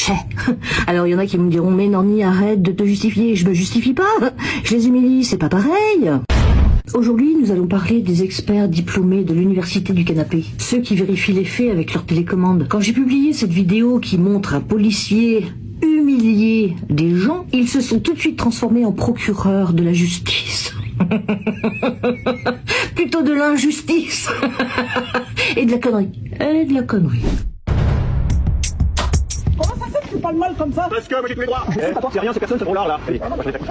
Chais. Alors il y en a qui me diront, mais Norni, arrête de te justifier. Je me justifie pas. Je les ai mis, c'est pas pareil. Aujourd'hui, nous allons parler des experts diplômés de l'université du canapé, ceux qui vérifient les faits avec leur télécommande. Quand j'ai publié cette vidéo qui montre un policier humilier des gens, ils se sont tout de suite transformés en procureurs de la justice. Plutôt de l'injustice. Et de la connerie. Et de la connerie. Comment ça fait que tu parles mal comme ça? Parce que moi j'ai tous les droits. C'est rien, c'est personne, c'est trop lard là. Allez, moi je vais ta couche.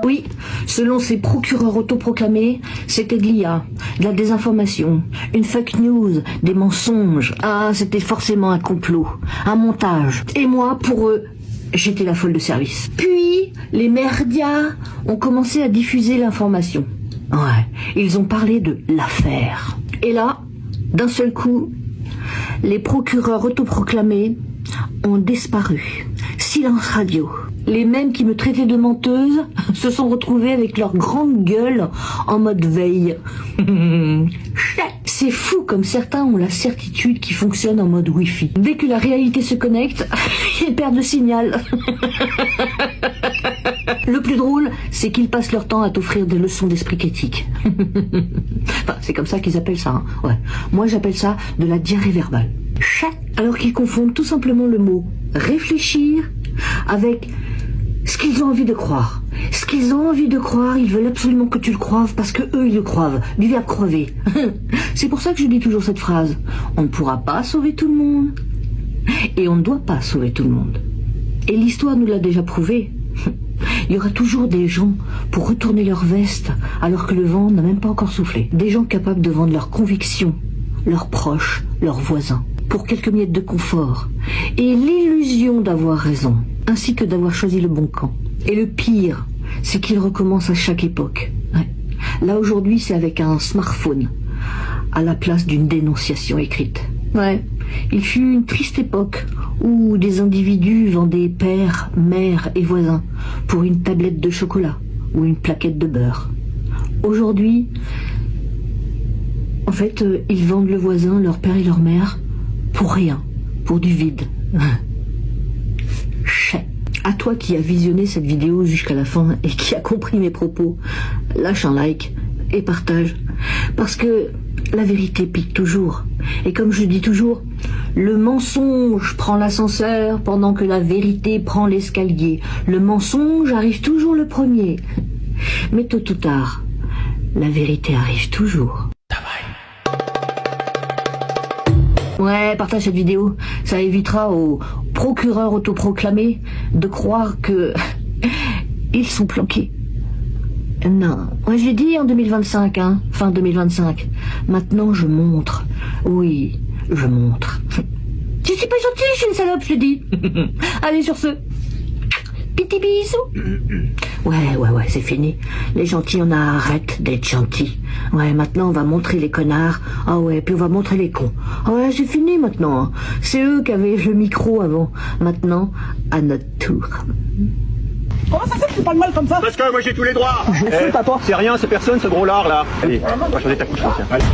Oui, selon ces procureurs autoproclamés, c'était de l'IA, de la désinformation, une fake news, des mensonges. Ah, c'était forcément un complot, un montage. Et moi, pour eux, j'étais la folle de service. Puis, les merdias ont commencé à diffuser l'information. Ouais, ils ont parlé de l'affaire. Et là, d'un seul coup, les procureurs autoproclamés ont disparu. Silence radio. Les mêmes qui me traitaient de menteuse se sont retrouvés avec leur grande gueule en mode veille. C'est fou comme certains ont la certitude qu'ils fonctionnent en mode Wi-Fi. Dès que la réalité se connecte, ils perdent le signal. Le plus drôle, c'est qu'ils passent leur temps à t'offrir des leçons d'esprit critique. Enfin, c'est comme ça qu'ils appellent ça. Hein. Ouais. Moi, j'appelle ça de la diarrhée verbale. Alors qu'ils confondent tout simplement le mot réfléchir avec ce qu'ils ont envie de croire. Ce qu'ils ont envie de croire, ils veulent absolument que tu le croives parce que eux ils le croivent. Du verbe crever. C'est pour ça que je dis toujours cette phrase. On ne pourra pas sauver tout le monde. Et on ne doit pas sauver tout le monde. Et l'histoire nous l'a déjà prouvé. Il y aura toujours des gens pour retourner leur veste alors que le vent n'a même pas encore soufflé. Des gens capables de vendre leurs convictions, leurs proches, leurs voisins, pour quelques miettes de confort. Et l'illusion d'avoir raison, ainsi que d'avoir choisi le bon camp. Et le pire, c'est qu'il recommence à chaque époque. Ouais. Là aujourd'hui, c'est avec un smartphone, à la place d'une dénonciation écrite. Ouais, il fut une triste époque où des individus vendaient pères, mères et voisins pour une tablette de chocolat ou une plaquette de beurre. Aujourd'hui, en fait, ils vendent le voisin, leur père et leur mère pour rien, pour du vide. Chais. À toi qui as visionné cette vidéo jusqu'à la fin et qui a compris mes propos, lâche un like et partage. Parce que la vérité pique toujours. Et comme je dis toujours, le mensonge prend l'ascenseur pendant que la vérité prend l'escalier. Le mensonge arrive toujours le premier. Mais tôt ou tard, la vérité arrive toujours. Ouais, partage cette vidéo. Ça évitera aux procureurs autoproclamés de croire que ils sont planqués. Non, ouais, je l'ai dit en 2025, hein, fin 2025. Maintenant, je montre. Oui, je montre. Je suis pas gentille, je suis une salope, je l'ai dit. Allez, sur ce. Petit bisou. Ouais, c'est fini. Les gentils, on arrête d'être gentils. Ouais, maintenant, on va montrer les connards. Ah ouais, puis on va montrer les cons. Ah ouais, c'est fini maintenant. Hein. C'est eux qui avaient le micro avant. Maintenant, à notre tour. Comment ça fait que tu parles mal comme ça? Parce que moi j'ai tous les droits. Je sais pas toi. C'est rien, c'est personne, ce gros lard là. Allez, on va changer ta couche. Tiens. Allez.